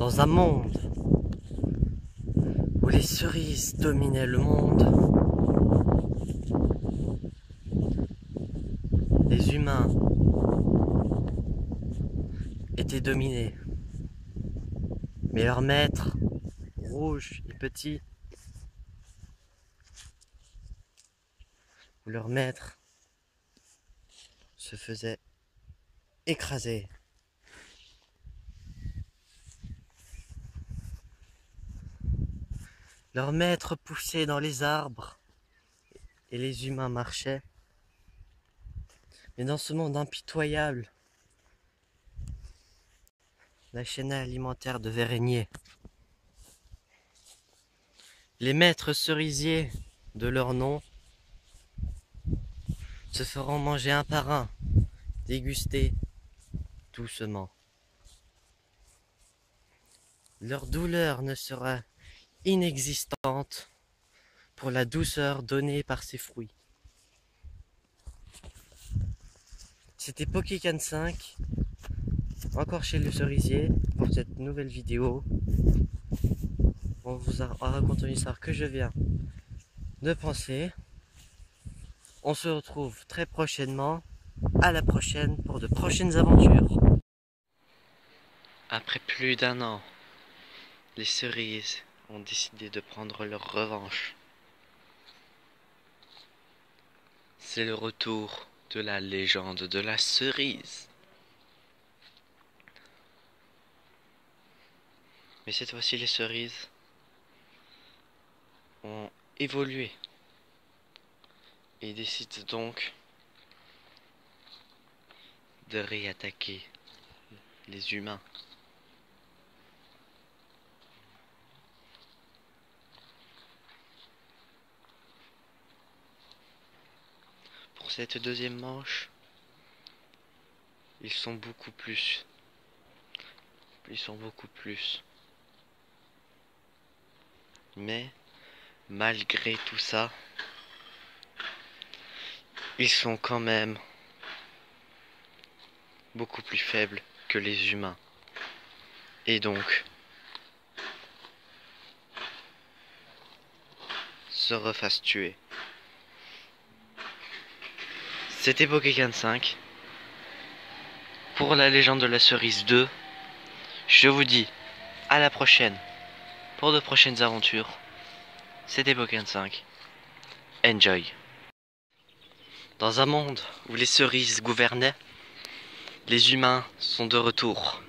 Dans un monde où les cerises dominaient le monde, les humains étaient dominés. Mais leur maître, rouge et petit, leur maître se faisait écraser. Leur maître poussait dans les arbres et les humains marchaient. Mais dans ce monde impitoyable, la chaîne alimentaire devait régner. Les maîtres cerisiers de leur nom se feront manger un par un, déguster doucement. Leur douleur ne sera inexistante pour la douceur donnée par ces fruits. C'était Pokécan 5, encore chez le cerisier, pour cette nouvelle vidéo. On vous raconte une histoire que je viens de penser. On se retrouve très prochainement. À la prochaine pour de prochaines aventures. Après plus d'un an, les cerises ont décidé de prendre leur revanche. C'est le retour de la légende de la cerise. Mais cette fois-ci, les cerises ont évolué et décident donc de réattaquer les humains. Pour cette deuxième manche, ils sont beaucoup plus. Mais malgré tout ça, ils sont quand même beaucoup plus faibles que les humains. Et donc, se refassent tuer. C'était Pokécan 5. Pour la légende de la cerise 2, je vous dis à la prochaine pour de prochaines aventures. C'était Pokécan 5. Enjoy. Dans un monde où les cerises gouvernaient, les humains sont de retour.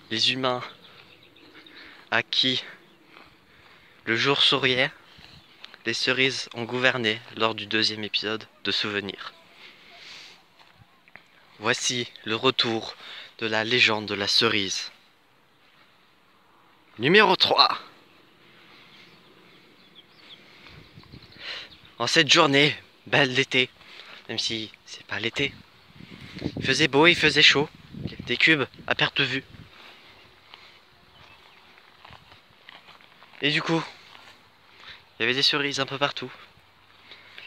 Les humains à qui le jour souriait, les cerises ont gouverné lors du deuxième épisode de Souvenirs. Voici le retour de la légende de la cerise. Numéro 3. En cette journée belle d'été, même si c'est pas l'été, il faisait beau, il faisait chaud, des cubes à perte de vue. Et du coup, il y avait des cerises un peu partout.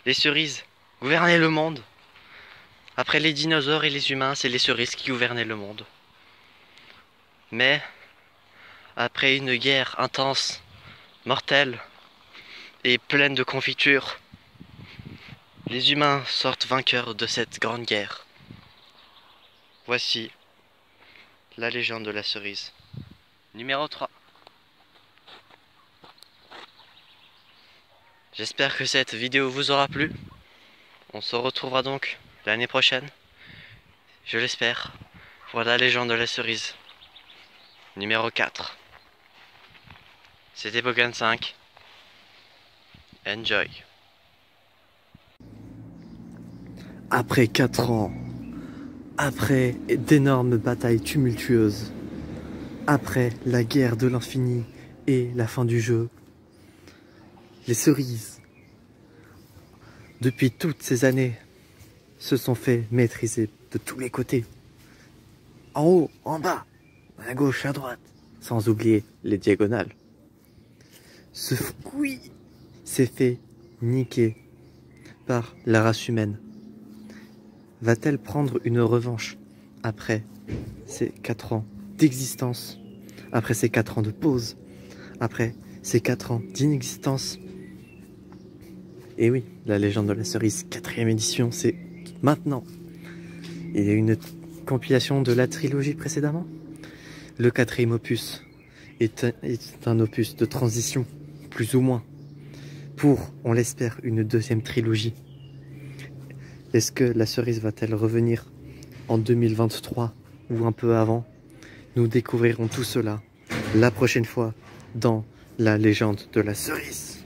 Les cerises gouvernaient le monde. Après les dinosaures et les humains, c'est les cerises qui gouvernaient le monde. Mais, après une guerre intense, mortelle et pleine de confitures, les humains sortent vainqueurs de cette grande guerre. Voici la légende de la cerise. Numéro 3. J'espère que cette vidéo vous aura plu. On se retrouvera donc l'année prochaine, je l'espère, pour la légende de la cerise. Numéro 4. C'était Pokécan 5. Enjoy. Après 4 ans, après d'énormes batailles tumultueuses, après la guerre de l'infini et la fin du jeu, les cerises, depuis toutes ces années, se sont fait maîtriser de tous les côtés. En haut, en bas, à gauche, à droite, sans oublier les diagonales. Ce fruit s'est fait niquer par la race humaine. Va-t-elle prendre une revanche après ces 4 ans d'existence après ces 4 ans de pause, après ces 4 ans d'inexistence. Et oui, la légende de la cerise, 4e édition, c'est maintenant. Il y a une compilation de la trilogie précédemment. Le 4e opus est un opus de transition, plus ou moins, pour, on l'espère, une 2e trilogie. Est-ce que la cerise va-t-elle revenir en 2023 ou un peu avant? Nous découvrirons tout cela la prochaine fois dans la légende de la cerise.